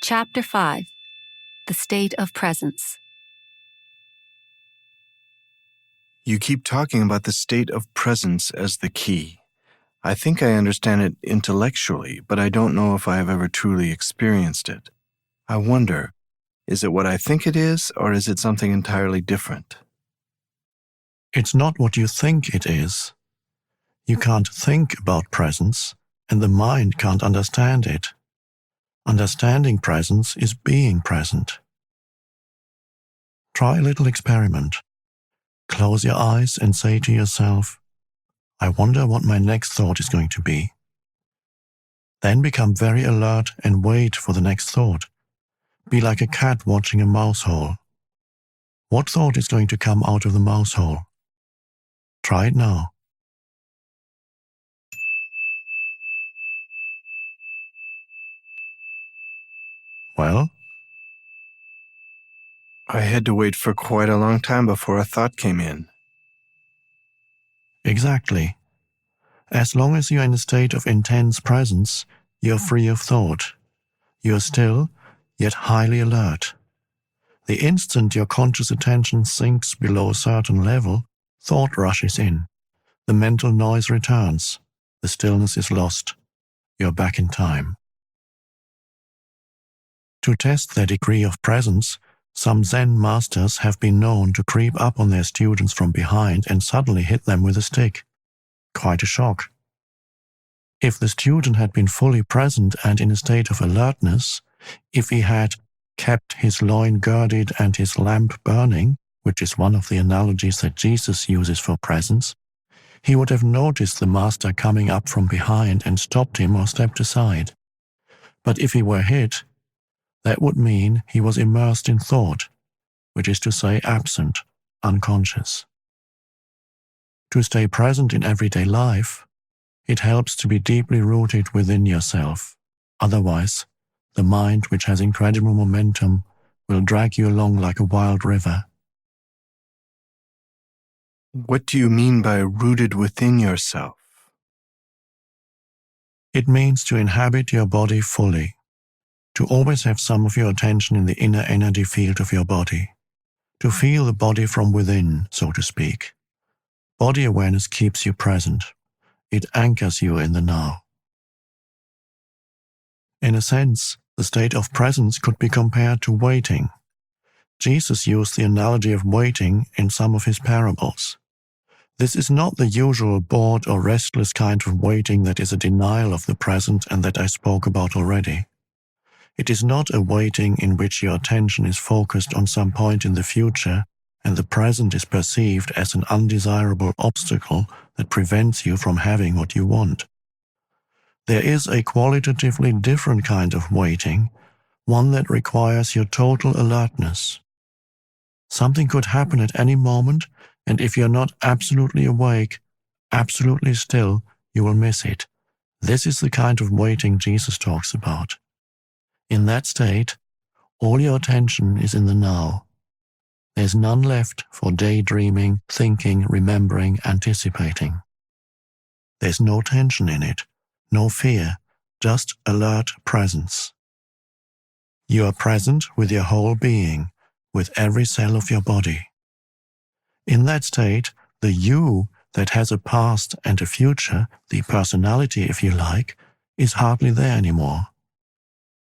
Chapter 5. The State of Presence. You keep talking about the state of presence as the key. I think I understand it intellectually, but I don't know if I have ever truly experienced it. I wonder, is it what I think it is, or is it something entirely different? It's not what you think it is. You can't think about presence, and the mind can't understand it. Understanding presence is being present. Try a little experiment. Close your eyes and say to yourself, I wonder what my next thought is going to be. Then become very alert and wait for the next thought. Be like a cat watching a mouse hole. What thought is going to come out of the mouse hole? Try it now. Well, I had to wait for quite a long time before a thought came in. exactly. As long as you're in a state of intense presence, you're free of thought. You're still, yet highly alert. The instant your conscious attention sinks below a certain level, thought rushes in. The mental noise returns. The stillness is lost. You're back in time. To test their degree of presence, some Zen masters have been known to creep up on their students from behind and suddenly hit them with a stick. Quite a shock. If the student had been fully present and in a state of alertness, if he had kept his loin girded and his lamp burning, which is one of the analogies that Jesus uses for presence, he would have noticed the master coming up from behind and stopped him or stepped aside. But if he were hit, that would mean he was immersed in thought, which is to say absent, unconscious. To stay present in everyday life, it helps to be deeply rooted within yourself. Otherwise, the mind, which has incredible momentum, will drag you along like a wild river. What do you mean by rooted within yourself? It means to inhabit your body fully, to always have some of your attention in the inner energy field of your body, to feel the body from within, so to speak. Body awareness keeps you present. It anchors you in the now. In a sense, the state of presence could be compared to waiting. Jesus used the analogy of waiting in some of his parables. This is not the usual bored or restless kind of waiting that is a denial of the present and that I spoke about already. It is not a waiting in which your attention is focused on some point in the future and the present is perceived as an undesirable obstacle that prevents you from having what you want. There is a qualitatively different kind of waiting, one that requires your total alertness. Something could happen at any moment, and if you're not absolutely awake, absolutely still, you will miss it. This is the kind of waiting Jesus talks about. In that state, all your attention is in the now. There's none left for daydreaming, thinking, remembering, anticipating. There's no tension in it, no fear, just alert presence. You are present with your whole being, with every cell of your body. In that state, the you that has a past and a future, the personality if you like, is hardly there anymore.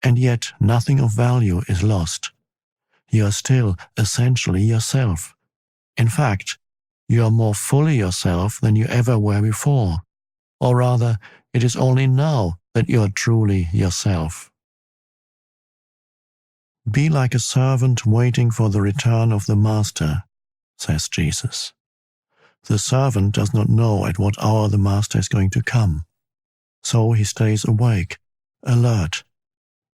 And yet nothing of value is lost. You are still essentially yourself. In fact, you are more fully yourself than you ever were before. Or rather, it is only now that you are truly yourself. Be like a servant waiting for the return of the master, says Jesus. The servant does not know at what hour the master is going to come. So he stays awake, alert,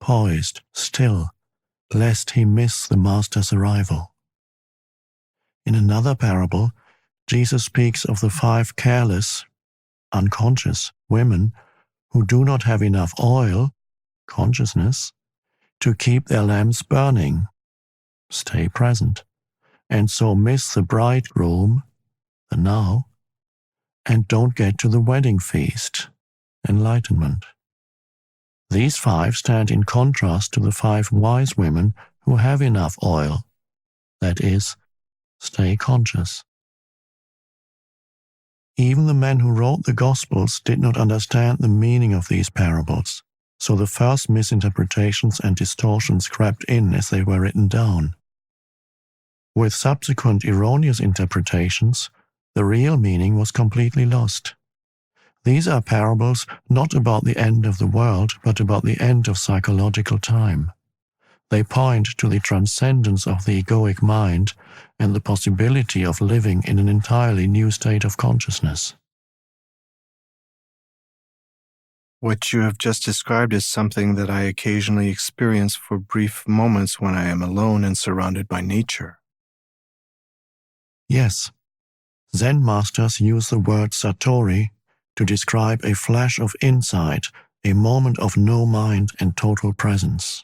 poised, still, lest he miss the master's arrival. In another parable, Jesus speaks of the 5 careless, unconscious women who do not have enough oil, consciousness, to keep their lamps burning, stay present, and so miss the bridegroom, the now, and don't get to the wedding feast, enlightenment. These 5 stand in contrast to the 5 wise women who have enough oil. That is, stay conscious. Even the men who wrote the Gospels did not understand the meaning of these parables, so the first misinterpretations and distortions crept in as they were written down. With subsequent erroneous interpretations, the real meaning was completely lost. These are parables not about the end of the world, but about the end of psychological time. They point to the transcendence of the egoic mind and the possibility of living in an entirely new state of consciousness. What you have just described is something that I occasionally experience for brief moments when I am alone and surrounded by nature. Yes, Zen masters use the word satori to describe a flash of insight, a moment of no mind and total presence.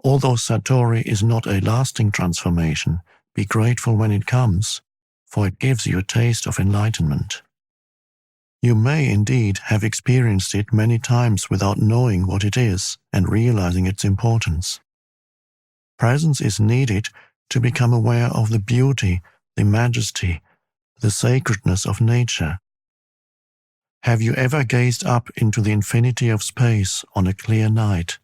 Although satori is not a lasting transformation, be grateful when it comes, for it gives you a taste of enlightenment. You may indeed have experienced it many times without knowing what it is and realizing its importance. Presence is needed to become aware of the beauty, the majesty, the sacredness of nature. Have you ever gazed up into the infinity of space on a clear night,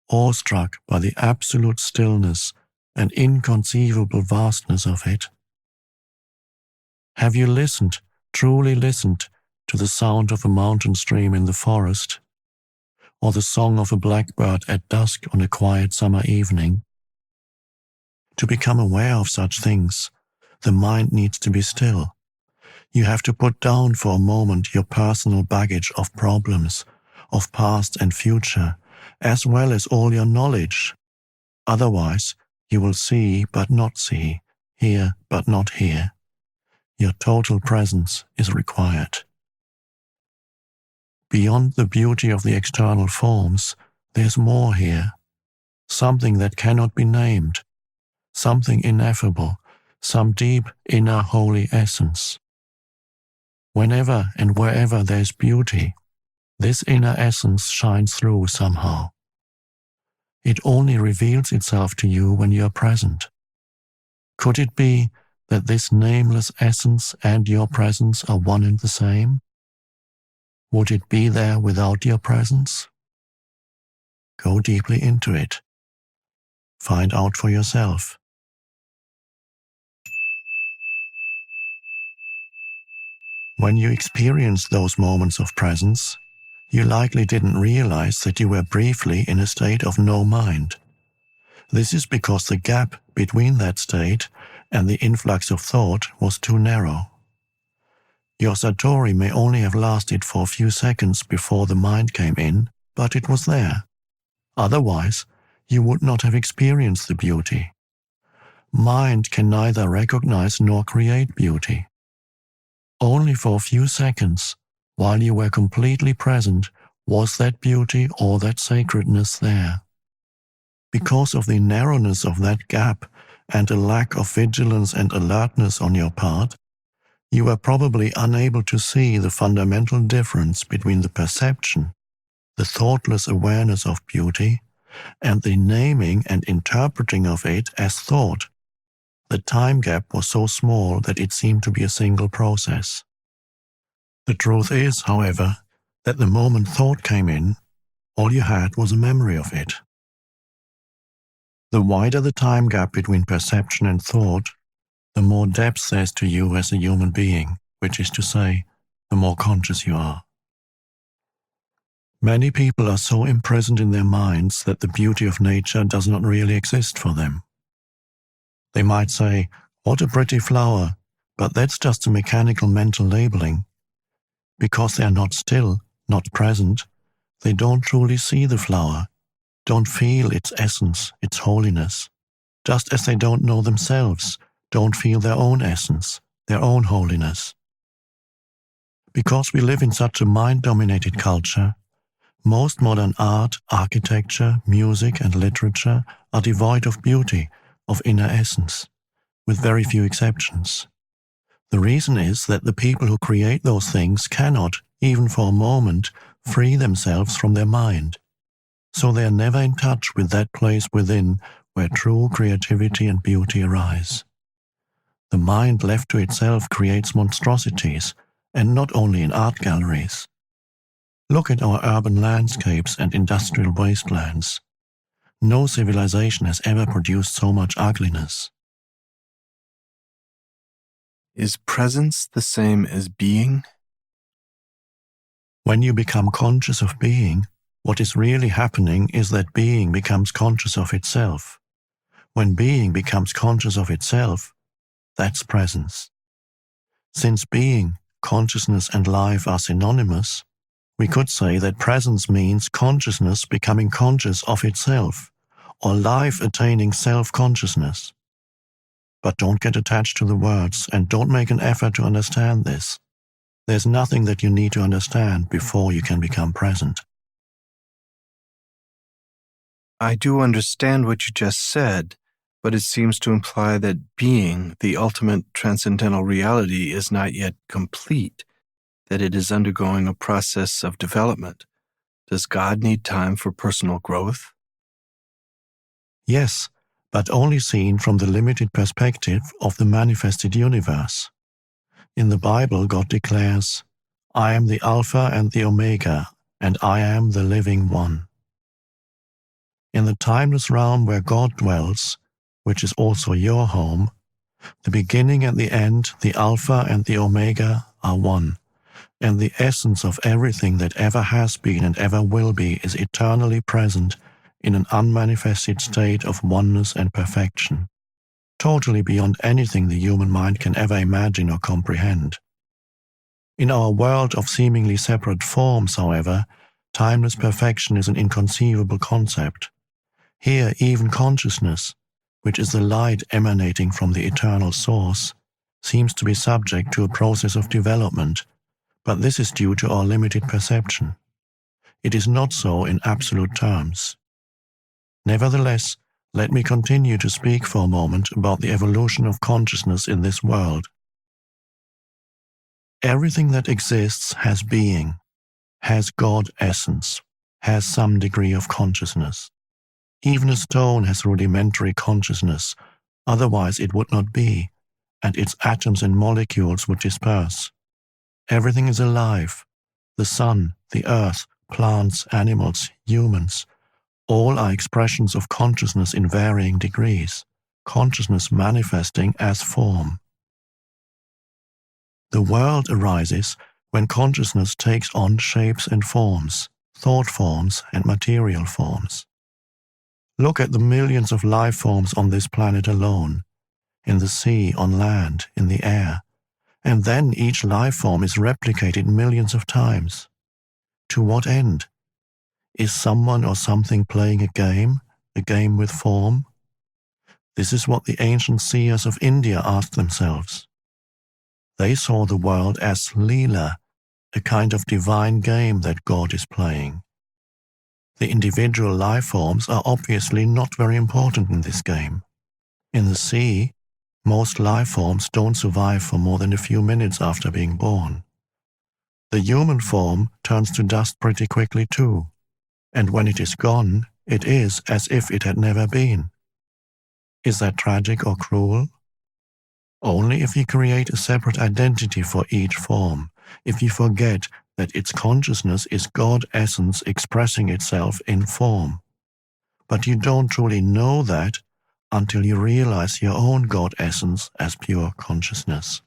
awestruck by the absolute stillness and inconceivable vastness of it? Have you listened, truly listened, to the sound of a mountain stream in the forest, or the song of a blackbird at dusk on a quiet summer evening? To become aware of such things, the mind needs to be still. You have to put down for a moment your personal baggage of problems, of past and future, as well as all your knowledge. Otherwise, you will see but not see, hear but not hear. Your total presence is required. Beyond the beauty of the external forms, there's more here. Something that cannot be named, something ineffable, some deep inner holy essence. Whenever and wherever there's beauty, this inner essence shines through somehow. It only reveals itself to you when you are present. Could it be that this nameless essence and your presence are one and the same? Would it be there without your presence? Go deeply into it. Find out for yourself. When you experienced those moments of presence, you likely didn't realize that you were briefly in a state of no mind. This is because the gap between that state and the influx of thought was too narrow. Your satori may only have lasted for a few seconds before the mind came in, but it was there. Otherwise, you would not have experienced the beauty. Mind can neither recognize nor create beauty. Only for a few seconds, while you were completely present, was that beauty or that sacredness there. Because of the narrowness of that gap and a lack of vigilance and alertness on your part, you were probably unable to see the fundamental difference between the perception, the thoughtless awareness of beauty, and the naming and interpreting of it as thought. The time gap was so small that it seemed to be a single process. The truth is, however, that the moment thought came in, all you had was a memory of it. The wider the time gap between perception and thought, the more depth there's to you as a human being, which is to say, the more conscious you are. Many people are so imprisoned in their minds that the beauty of nature does not really exist for them. They might say, "What a pretty flower," but that's just a mechanical mental labeling. Because they are not still, not present, they don't truly see the flower, don't feel its essence, its holiness, just as they don't know themselves, don't feel their own essence, their own holiness. Because we live in such a mind-dominated culture, most modern art, architecture, music, and literature are devoid of beauty, of inner essence, with very few exceptions. The reason is that the people who create those things cannot, even for a moment, free themselves from their mind, so they are never in touch with that place within where true creativity and beauty arise. The mind left to itself creates monstrosities, and not only in art galleries. Look at our urban landscapes and industrial wastelands. No civilization has ever produced so much ugliness. Is presence the same as being? When you become conscious of being, what is really happening is that being becomes conscious of itself. When being becomes conscious of itself, that's presence. Since being, consciousness, and life are synonymous, we could say that presence means consciousness becoming conscious of itself, or life attaining self-consciousness. But don't get attached to the words and don't make an effort to understand this. There's nothing that you need to understand before you can become present. I do understand what you just said, but it seems to imply that being, the ultimate transcendental reality, is not yet complete, that it is undergoing a process of development. Does God need time for personal growth? Yes, but only seen from the limited perspective of the manifested universe. In the Bible, God declares, "I am the Alpha and the Omega, and I am the living one." In the timeless realm where God dwells, which is also your home, the beginning and the end, the Alpha and the Omega, are one, and the essence of everything that ever has been and ever will be is eternally present in an unmanifested state of oneness and perfection, totally beyond anything the human mind can ever imagine or comprehend. In our world of seemingly separate forms, however, timeless perfection is an inconceivable concept. Here, even consciousness, which is the light emanating from the eternal source, seems to be subject to a process of development, but this is due to our limited perception. It is not so in absolute terms. Nevertheless, let me continue to speak for a moment about the evolution of consciousness in this world. Everything that exists has being, has God essence, has some degree of consciousness. Even a stone has rudimentary consciousness, otherwise it would not be, and its atoms and molecules would disperse. Everything is alive. The sun, the earth, plants, animals, humans, all are expressions of consciousness in varying degrees, consciousness manifesting as form. The world arises when consciousness takes on shapes and forms, thought forms and material forms. Look at the millions of life forms on this planet alone, in the sea, on land, in the air, and then each life form is replicated millions of times. To what end? Is someone or something playing a game with form? This is what the ancient seers of India asked themselves. They saw the world as Leela, a kind of divine game that God is playing. The individual life forms are obviously not very important in this game. In the sea, most life forms don't survive for more than a few minutes after being born. The human form turns to dust pretty quickly too, and when it is gone, it is as if it had never been. Is that tragic or cruel? Only if you create a separate identity for each form, if you forget that its consciousness is God essence expressing itself in form. But you don't truly know that until you realize your own God essence as pure consciousness.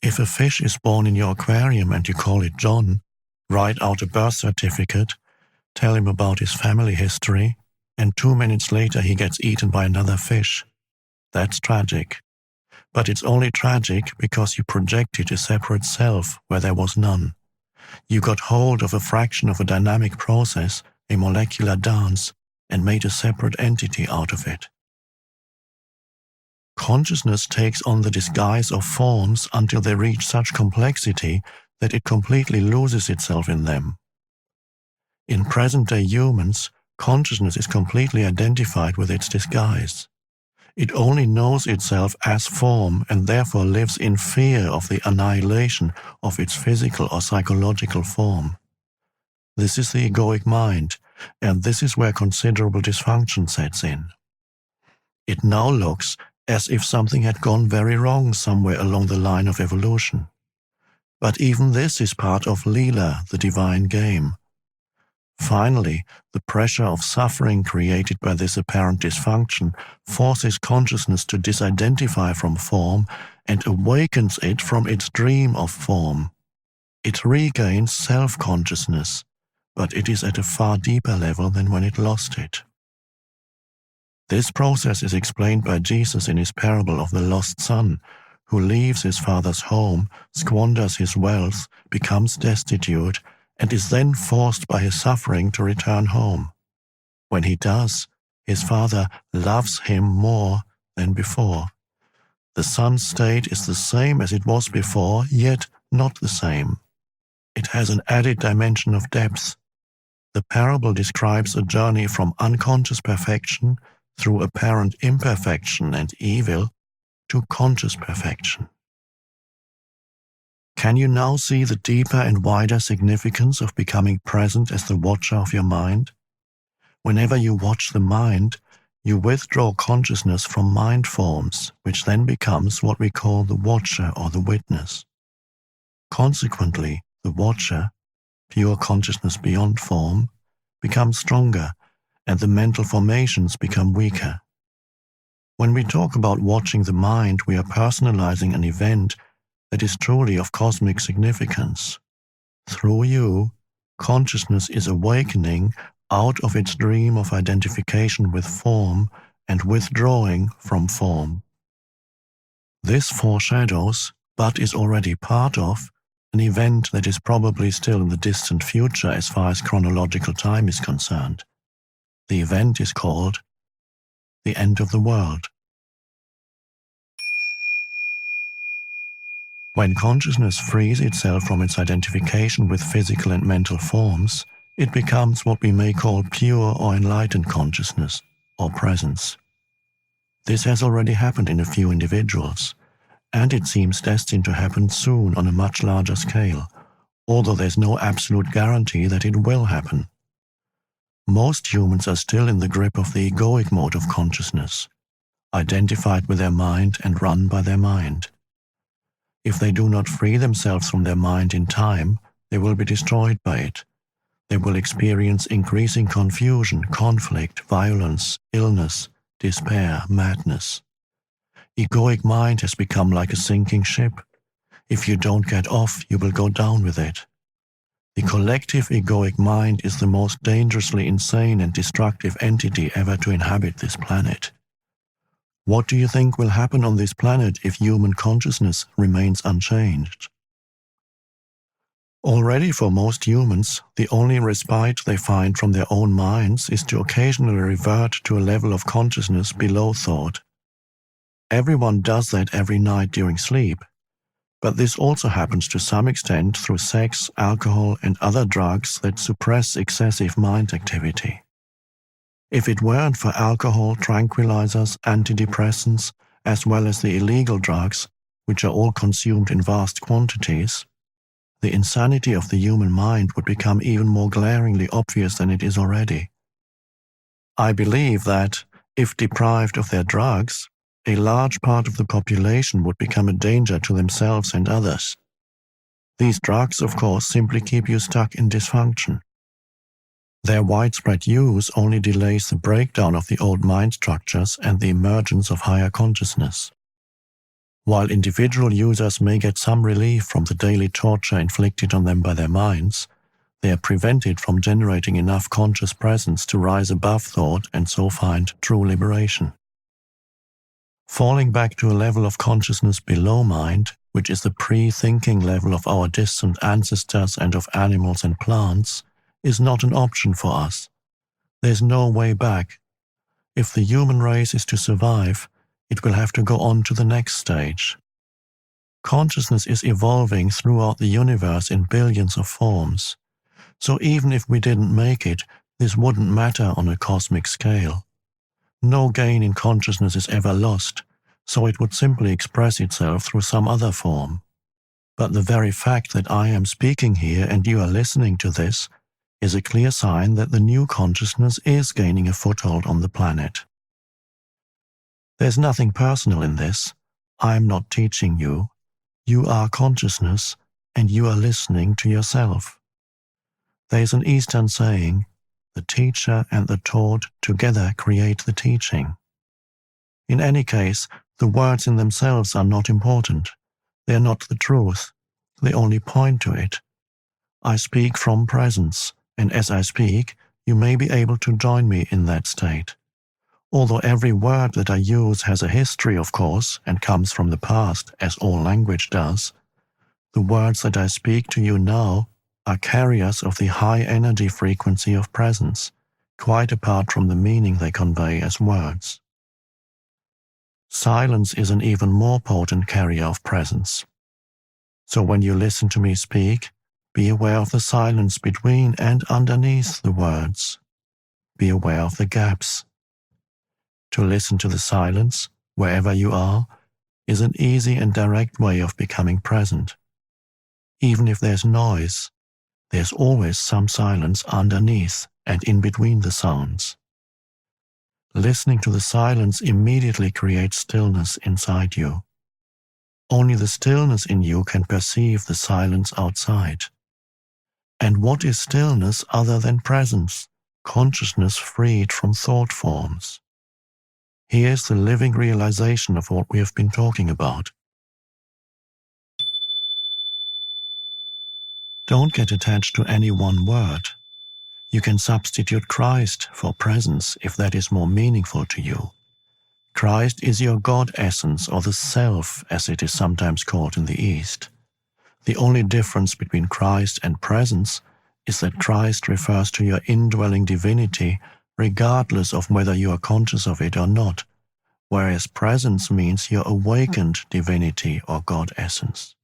If a fish is born in your aquarium and you call it John, write out a birth certificate, tell him about his family history, and 2 minutes later he gets eaten by another fish. That's tragic. But it's only tragic because you projected a separate self where there was none. You got hold of a fraction of a dynamic process, a molecular dance, and made a separate entity out of it. Consciousness takes on the disguise of forms until they reach such complexity that it completely loses itself in them. In present-day humans, consciousness is completely identified with its disguise. It only knows itself as form and therefore lives in fear of the annihilation of its physical or psychological form. This is the egoic mind, and this is where considerable dysfunction sets in. It now looks as if something had gone very wrong somewhere along the line of evolution. But even this is part of Leela, the divine game. Finally, the pressure of suffering created by this apparent dysfunction forces consciousness to disidentify from form and awakens it from its dream of form. It regains self-consciousness, but it is at a far deeper level than when it lost it. This process is explained by Jesus in his parable of the lost son, who leaves his father's home, squanders his wealth, becomes destitute, and is then forced by his suffering to return home. When he does, his father loves him more than before. The son's state is the same as it was before, yet not the same. It has an added dimension of depth. The parable describes a journey from unconscious perfection through apparent imperfection and evil to conscious perfection. Can you now see the deeper and wider significance of becoming present as the watcher of your mind? Whenever you watch the mind, you withdraw consciousness from mind forms, which then becomes what we call the watcher or the witness. Consequently, the watcher, pure consciousness beyond form, becomes stronger, and the mental formations become weaker. When we talk about watching the mind, we are personalizing an event that is truly of cosmic significance. Through you, consciousness is awakening out of its dream of identification with form and withdrawing from form. This foreshadows, but is already part of, an event that is probably still in the distant future as far as chronological time is concerned. The event is called the end of the world. When consciousness frees itself from its identification with physical and mental forms, it becomes what we may call pure or enlightened consciousness, or presence. This has already happened in a few individuals, and it seems destined to happen soon on a much larger scale, although there's no absolute guarantee that it will happen. Most humans are still in the grip of the egoic mode of consciousness, identified with their mind and run by their mind. If they do not free themselves from their mind in time, they will be destroyed by it. They will experience increasing confusion, conflict, violence, illness, despair, madness. Egoic mind has become like a sinking ship. If you don't get off, you will go down with it. The collective egoic mind is the most dangerously insane and destructive entity ever to inhabit this planet. What do you think will happen on this planet if human consciousness remains unchanged? Already for most humans, the only respite they find from their own minds is to occasionally revert to a level of consciousness below thought. Everyone does that every night during sleep, but this also happens to some extent through sex, alcohol, and other drugs that suppress excessive mind activity. If it weren't for alcohol, tranquilizers, antidepressants, as well as the illegal drugs, which are all consumed in vast quantities, the insanity of the human mind would become even more glaringly obvious than it is already. I believe that, if deprived of their drugs, a large part of the population would become a danger to themselves and others. These drugs, of course, simply keep you stuck in dysfunction. Their widespread use only delays the breakdown of the old mind structures and the emergence of higher consciousness. While individual users may get some relief from the daily torture inflicted on them by their minds, they are prevented from generating enough conscious presence to rise above thought and so find true liberation. Falling back to a level of consciousness below mind, which is the pre-thinking level of our distant ancestors and of animals and plants, is not an option for us. There's no way back. If the human race is to survive, it will have to go on to the next stage. Consciousness is evolving throughout the universe in billions of forms. So even if we didn't make it, this wouldn't matter on a cosmic scale. No gain in consciousness is ever lost, so it would simply express itself through some other form. But the very fact that I am speaking here and you are listening to this is a clear sign that the new consciousness is gaining a foothold on the planet. There's nothing personal in this. I am not teaching you. You are consciousness, and you are listening to yourself. There is an Eastern saying, the teacher and the taught together create the teaching. In any case, the words in themselves are not important. They are not the truth. They only point to it. I speak from presence, and as I speak, you may be able to join me in that state. Although every word that I use has a history, of course, and comes from the past, as all language does, the words that I speak to you now are carriers of the high energy frequency of presence, quite apart from the meaning they convey as words. Silence is an even more potent carrier of presence. So when you listen to me speak, be aware of the silence between and underneath the words. Be aware of the gaps. To listen to the silence, wherever you are, is an easy and direct way of becoming present. Even if there's noise, there's always some silence underneath and in between the sounds. Listening to the silence immediately creates stillness inside you. Only the stillness in you can perceive the silence outside. And what is stillness other than presence, consciousness freed from thought forms? Here's the living realization of what we have been talking about. Don't get attached to any one word. You can substitute Christ for presence if that is more meaningful to you. Christ is your God essence, or the self, as it is sometimes called in the East. The only difference between Christ and presence is that Christ refers to your indwelling divinity regardless of whether you are conscious of it or not, whereas presence means your awakened divinity or God essence.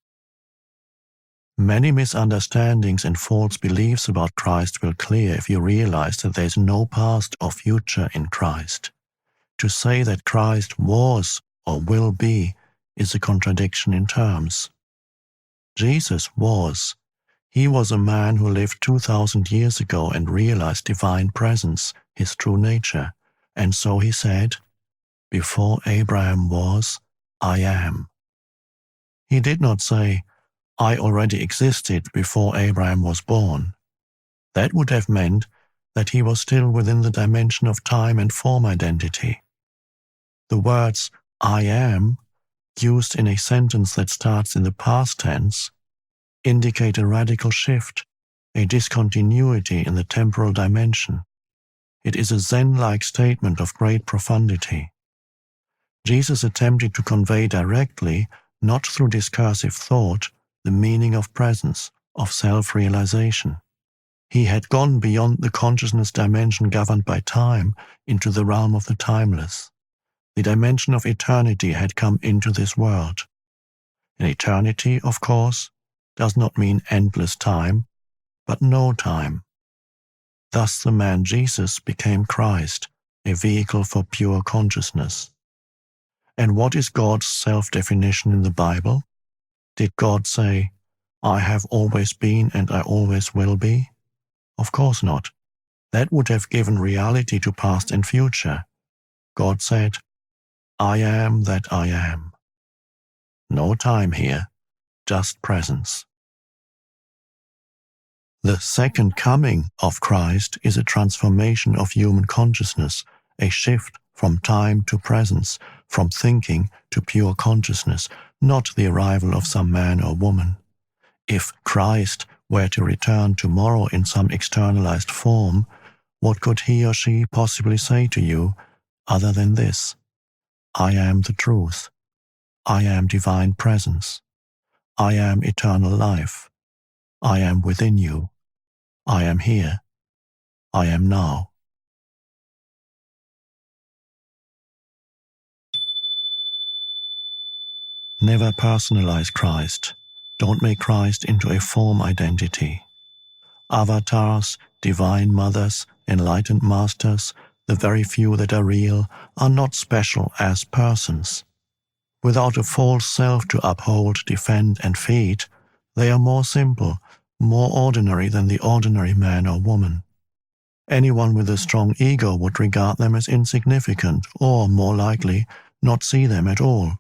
Many misunderstandings and false beliefs about Christ will clear if you realize that there is no past or future in Christ. To say that Christ was or will be is a contradiction in terms. Jesus was. He was a man who lived 2,000 years ago and realized divine presence, his true nature. And so he said, "Before Abraham was, I am." He did not say, "I already existed before Abraham was born." That would have meant that he was still within the dimension of time and form identity. The words "I am," used in a sentence that starts in the past tense, indicate a radical shift, a discontinuity in the temporal dimension. It is a Zen-like statement of great profundity. Jesus attempted to convey directly, not through discursive thought, the meaning of presence, of self-realization. He had gone beyond the consciousness dimension governed by time into the realm of the timeless. The dimension of eternity had come into this world. And eternity, of course, does not mean endless time, but no time. Thus the man Jesus became Christ, a vehicle for pure consciousness. And what is God's self-definition in the Bible? Did God say, "I have always been and I always will be"? Of course not. That would have given reality to past and future. God said, "I am that I am." No time here, just presence. The second coming of Christ is a transformation of human consciousness, a shift from time to presence, from thinking to pure consciousness, not the arrival of some man or woman. If Christ were to return tomorrow in some externalized form, what could he or she possibly say to you other than this? I am the truth. I am divine presence. I am eternal life. I am within you. I am here. I am now. Never personalize Christ. Don't make Christ into a form identity. Avatars, divine mothers, enlightened masters, The very few that are real are not special as persons. Without a false self to uphold, defend, and feed, they are more simple, more ordinary than the ordinary man or woman. Anyone with a strong ego would regard them as insignificant or, more likely, not see them at all.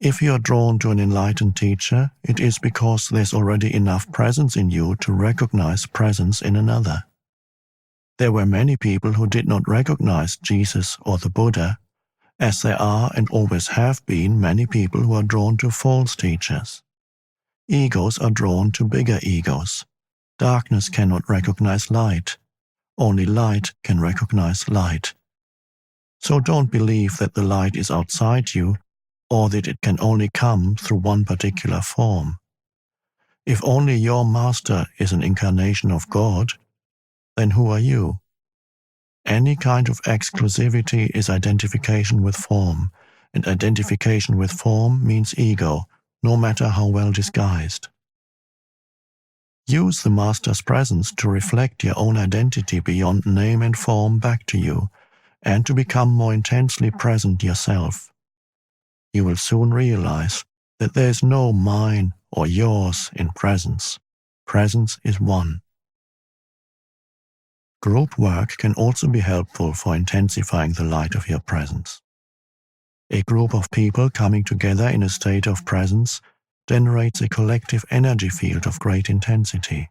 If you are drawn to an enlightened teacher, it is because there's already enough presence in you to recognize presence in another. There were many people who did not recognize Jesus or the Buddha, as there are and always have been many people who are drawn to false teachers. Egos are drawn to bigger egos. Darkness cannot recognize light. Only light can recognize light. So don't believe that the light is outside you, or that it can only come through one particular form. If only your master is an incarnation of God, then who are you? Any kind of exclusivity is identification with form, and identification with form means ego, no matter how well disguised. Use the Master's presence to reflect your own identity beyond name and form back to you, and to become more intensely present yourself. You will soon realize that there is no mine or yours in presence. Presence is one. Group work can also be helpful for intensifying the light of your presence. A group of people coming together in a state of presence generates a collective energy field of great intensity.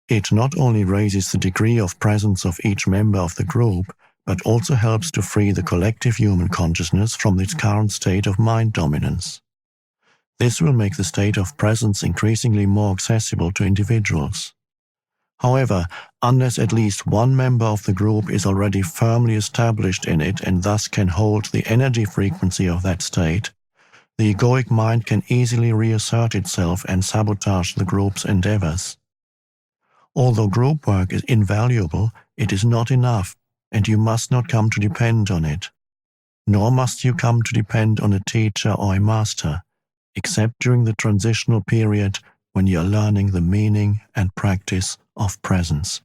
It not only raises the degree of presence of each member of the group, but also helps to free the collective human consciousness from its current state of mind dominance. This will make the state of presence increasingly more accessible to individuals. However, unless at least one member of the group is already firmly established in it and thus can hold the energy frequency of that state, the egoic mind can easily reassert itself and sabotage the group's endeavors. Although group work is invaluable, it is not enough, and you must not come to depend on it. Nor must you come to depend on a teacher or a master, except during the transitional period when you are learning the meaning and practice of presence.